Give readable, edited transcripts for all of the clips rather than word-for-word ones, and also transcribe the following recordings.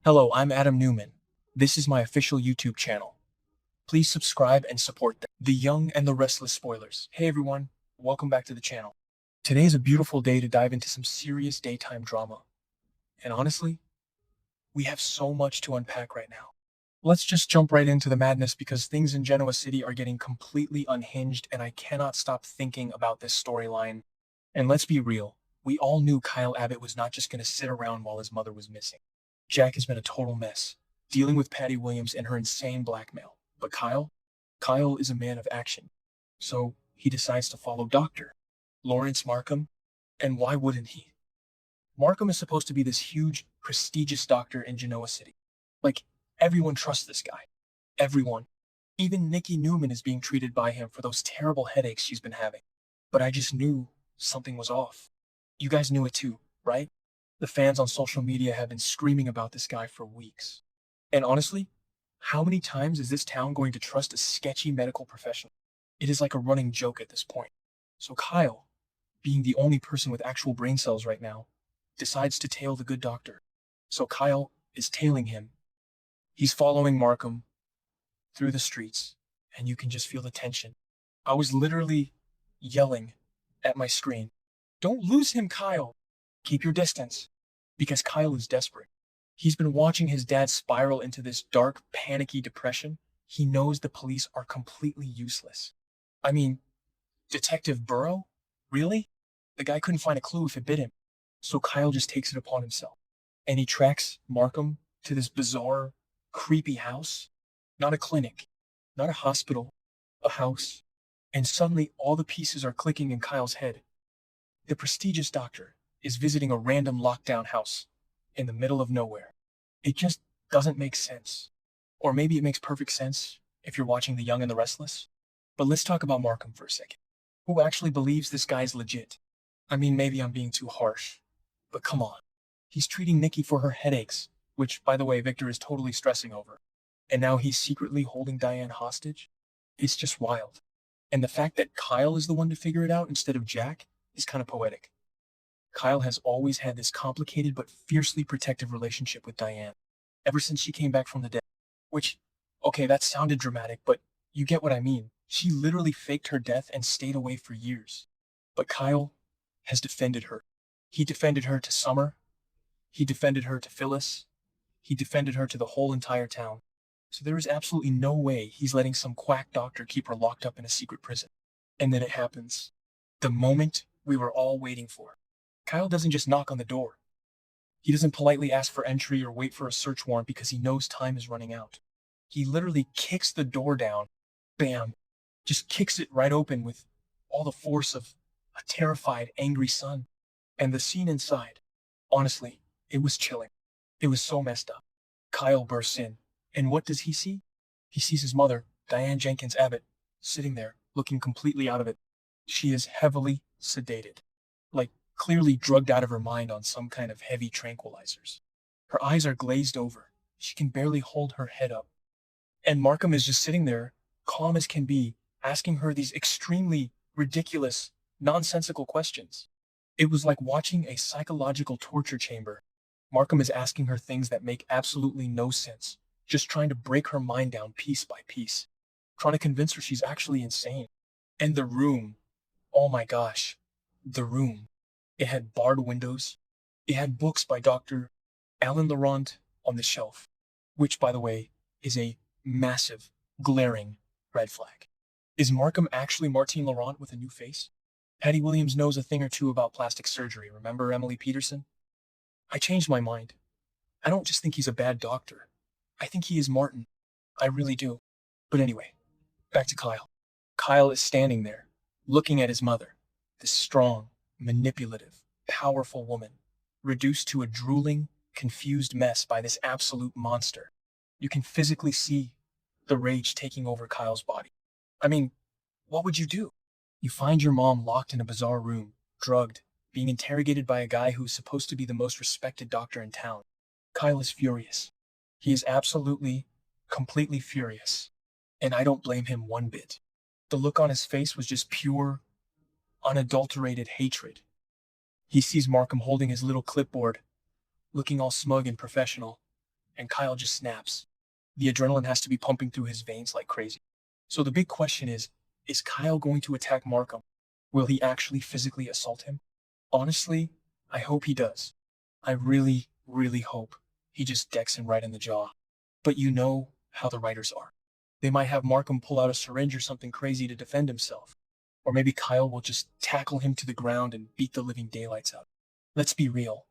Hello, I'm Adam Newman. This is my official YouTube channel. Please subscribe and support the Young and the Restless spoilers. Hey everyone, welcome back to the channel. Today is a beautiful day to dive into some serious daytime drama. And honestly, we have so much to unpack right now. Let's just jump right into the madness because things in Genoa City are getting completely unhinged and I cannot stop thinking about this storyline. And let's be real, we all knew Kyle Abbott was not just going to sit around while his mother was missing. Jack has been a total mess, dealing with Patty Williams and her insane blackmail. But Kyle is a man of action. So he decides to follow Dr. Lawrence Markham. And why wouldn't he? Markham is supposed to be this huge, prestigious doctor in Genoa City. Like, everyone trusts this guy. Everyone. Even Nikki Newman is being treated by him for those terrible headaches she's been having. But I just knew something was off. You guys knew it too, right? The fans on social media have been screaming about this guy for weeks. And honestly, how many times is this town going to trust a sketchy medical professional? It is like a running joke at this point. So Kyle, being the only person with actual brain cells right now, decides to tail the good doctor. So Kyle is tailing him. He's following Markham through the streets, and you can just feel the tension. I was literally yelling at my screen, "Don't lose him, Kyle! Keep your distance." Because Kyle is desperate. He's been watching his dad spiral into this dark, panicky depression. He knows the police are completely useless. I mean, Detective Burrow? Really? The guy couldn't find a clue if it bit him. So Kyle just takes it upon himself. And he tracks Markham to this bizarre, creepy house. Not a clinic, not a hospital, a house. And suddenly all the pieces are clicking in Kyle's head. The prestigious doctor is visiting a random lockdown house in the middle of nowhere. It just doesn't make sense. Or maybe it makes perfect sense if you're watching The Young and the Restless. But let's talk about Markham for a second. Who actually believes this guy's legit? I mean, maybe I'm being too harsh, but come on. He's treating Nikki for her headaches, which, by the way, Victor is totally stressing over. And now he's secretly holding Diane hostage? It's just wild. And the fact that Kyle is the one to figure it out instead of Jack is kind of poetic. Kyle has always had this complicated but fiercely protective relationship with Diane, ever since she came back from the dead. Which, okay, that sounded dramatic, but you get what I mean. She literally faked her death and stayed away for years. But Kyle has defended her. He defended her to Summer. He defended her to Phyllis. He defended her to the whole entire town. So there is absolutely no way he's letting some quack doctor keep her locked up in a secret prison. And then it happens. The moment we were all waiting for. Kyle doesn't just knock on the door. He doesn't politely ask for entry or wait for a search warrant because he knows time is running out. He literally kicks the door down. Bam. Just kicks it right open with all the force of a terrified, angry son. And the scene inside, honestly, it was chilling. It was so messed up. Kyle bursts in, and what does he see? He sees his mother, Diane Jenkins Abbott, sitting there, looking completely out of it. She is heavily sedated, like clearly drugged out of her mind on some kind of heavy tranquilizers. Her eyes are glazed over. She can barely hold her head up. And Markham is just sitting there, calm as can be, asking her these extremely ridiculous, nonsensical questions. It was like watching a psychological torture chamber. Markham is asking her things that make absolutely no sense, just trying to break her mind down piece by piece, trying to convince her she's actually insane. And the room, oh my gosh, the room. It had barred windows. It had books by Dr. Alan Laurent on the shelf, which, by the way, is a massive, glaring red flag. Is Markham actually Martine Laurent with a new face? Patty Williams knows a thing or two about plastic surgery, remember Emily Peterson? I changed my mind. I don't just think he's a bad doctor. I think he is Martin. I really do. But anyway, back to Kyle. Kyle is standing there, looking at his mother, this strong, manipulative, powerful woman, reduced to a drooling, confused mess by this absolute monster. You can physically see the rage taking over Kyle's body. I mean, what would you do? You find your mom locked in a bizarre room, drugged, being interrogated by a guy who's supposed to be the most respected doctor in town. Kyle is furious. He is absolutely, completely furious. And I don't blame him one bit. The look on his face was just pure, unadulterated hatred. He sees Markham holding his little clipboard, looking all smug and professional, and Kyle just snaps. The adrenaline has to be pumping through his veins like crazy. So the big question is Kyle going to attack Markham? Will he actually physically assault him? Honestly, I hope he does. I really, really hope he just decks him right in the jaw. But you know how the writers are. They might have Markham pull out a syringe or something crazy to defend himself. Or maybe Kyle will just tackle him to the ground and beat the living daylights out. Let's be real.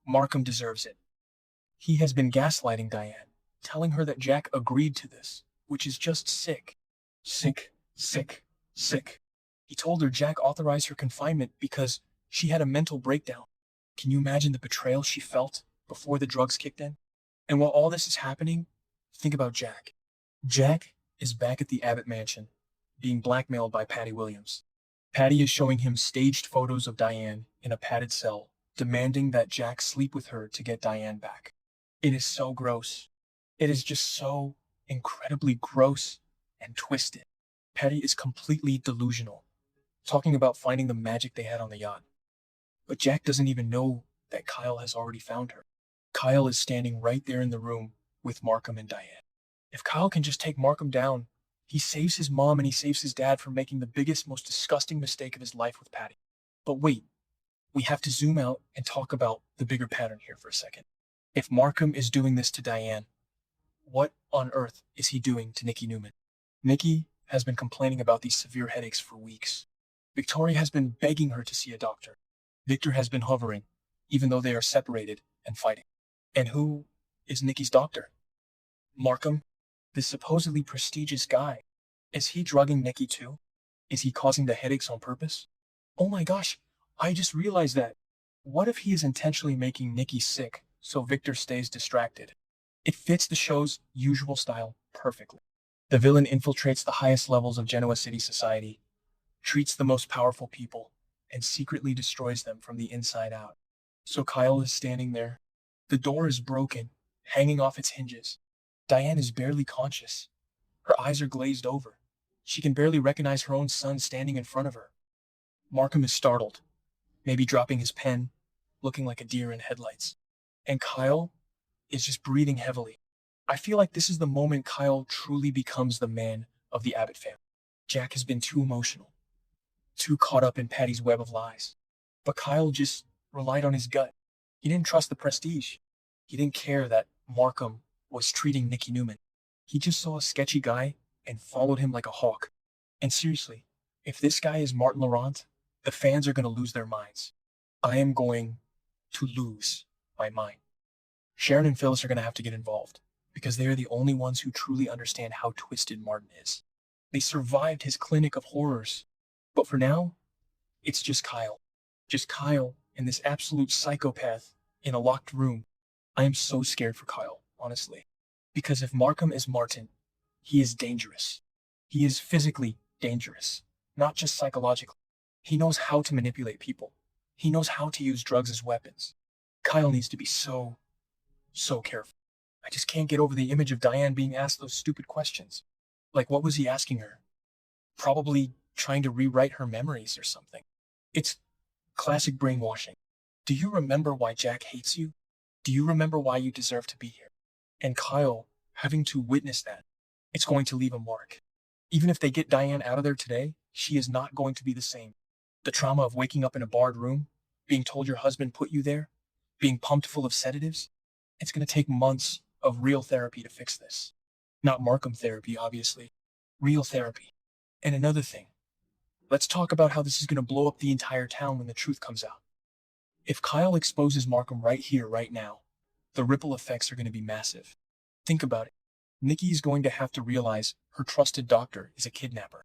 Markham deserves it. He has been gaslighting Diane, telling her that Jack agreed to this, which is just sick. Sick, sick, sick. He told her Jack authorized her confinement because she had a mental breakdown. Can you imagine the betrayal she felt before the drugs kicked in? And while all this is happening, think about Jack. Jack is back at the Abbott mansion, being blackmailed by Patty Williams. Patty is showing him staged photos of Diane in a padded cell, demanding that Jack sleep with her to get Diane back. It is so gross. It is just so incredibly gross and twisted. Patty is completely delusional, talking about finding the magic they had on the yacht. But Jack doesn't even know that Kyle has already found her. Kyle is standing right there in the room with Markham and Diane. If Kyle can just take Markham down, he saves his mom and he saves his dad from making the biggest, most disgusting mistake of his life with Patty. But wait, we have to zoom out and talk about the bigger pattern here for a second. If Markham is doing this to Diane, what on earth is he doing to Nikki Newman? Nikki has been complaining about these severe headaches for weeks. Victoria has been begging her to see a doctor. Victor has been hovering, even though they are separated and fighting. And who is Nikki's doctor? Markham, this supposedly prestigious guy. Is he drugging Nikki too? Is he causing the headaches on purpose? Oh my gosh, I just realized that. What if he is intentionally making Nikki sick so Victor stays distracted? It fits the show's usual style perfectly. The villain infiltrates the highest levels of Genoa City society, treats the most powerful people, and secretly destroys them from the inside out. So Kyle is standing there. The door is broken, hanging off its hinges. Diane is barely conscious. Her eyes are glazed over. She can barely recognize her own son standing in front of her. Markham is startled, maybe dropping his pen, looking like a deer in headlights. And Kyle is just breathing heavily. I feel like this is the moment Kyle truly becomes the man of the Abbott family. Jack has been too emotional, too caught up in Patty's web of lies. But Kyle just relied on his gut. He didn't trust the prestige. He didn't care that Markham was treating Nikki Newman. He just saw a sketchy guy and followed him like a hawk. And seriously, if this guy is Martin Laurent, the fans are going to lose their minds. I am going to lose my mind. Sharon and Phyllis are going to have to get involved because they are the only ones who truly understand how twisted Martin is. They survived his clinic of horrors. But for now, it's just Kyle. Just Kyle and this absolute psychopath in a locked room. I am so scared for Kyle, honestly. Because if Markham is Martin, he is dangerous. He is physically dangerous, not just psychologically. He knows how to manipulate people. He knows how to use drugs as weapons. Kyle needs to be so careful. I just can't get over the image of Diane being asked those stupid questions. Like, what was he asking her? Probably trying to rewrite her memories or something. It's classic brainwashing. Do you remember why Jack hates you? Do you remember why you deserve to be here? And Kyle, having to witness that, it's going to leave a mark. Even if they get Diane out of there today, she is not going to be the same. The trauma of waking up in a barred room, being told your husband put you there, being pumped full of sedatives, it's going to take months of real therapy to fix this. Not Markham therapy, obviously. Real therapy. And another thing, let's talk about how this is going to blow up the entire town when the truth comes out. If Kyle exposes Markham right here, right now, the ripple effects are going to be massive. Think about it. Nikki is going to have to realize her trusted doctor is a kidnapper.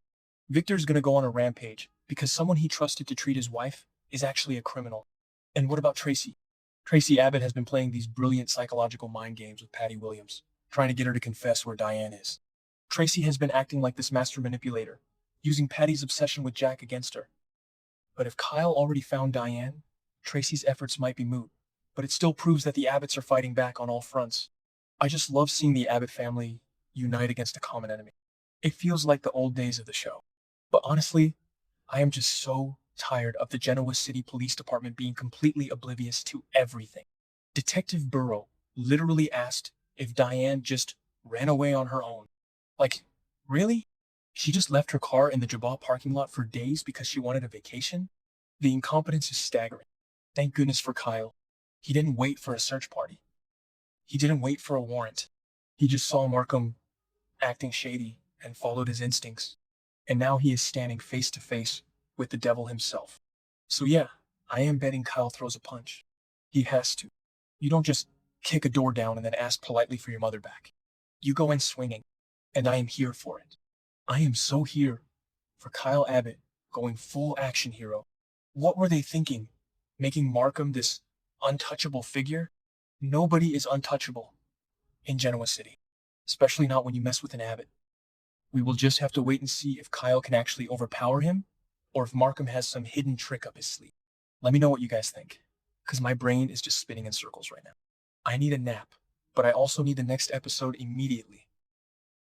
Victor's going to go on a rampage because someone he trusted to treat his wife is actually a criminal. And what about Tracy? Tracy Abbott has been playing these brilliant psychological mind games with Patty Williams, trying to get her to confess where Diane is. Tracy has been acting like this master manipulator, using Patty's obsession with Jack against her. But if Kyle already found Diane, Tracy's efforts might be moot, but it still proves that the Abbotts are fighting back on all fronts. I just love seeing the Abbott family unite against a common enemy. It feels like the old days of the show. But honestly, I am just so tired of the Genoa City Police Department being completely oblivious to everything. Detective Burrow literally asked if Diane just ran away on her own. Like, really? She just left her car in the Jabba parking lot for days because she wanted a vacation? The incompetence is staggering. Thank goodness for Kyle. He didn't wait for a search party. He didn't wait for a warrant. He just saw Markham acting shady and followed his instincts. And now he is standing face to face with the devil himself. So yeah, I am betting Kyle throws a punch. He has to. You don't just kick a door down and then ask politely for your mother back. You go in swinging, and I am here for it. I am so here for Kyle Abbott going full action hero. What were they thinking? Making Markham this untouchable figure? Nobody is untouchable in Genoa City, especially not when you mess with an Abbott. We will just have to wait and see if Kyle can actually overpower him, or if Markham has some hidden trick up his sleeve. Let me know what you guys think, because my brain is just spinning in circles right now. I need a nap, but I also need the next episode immediately.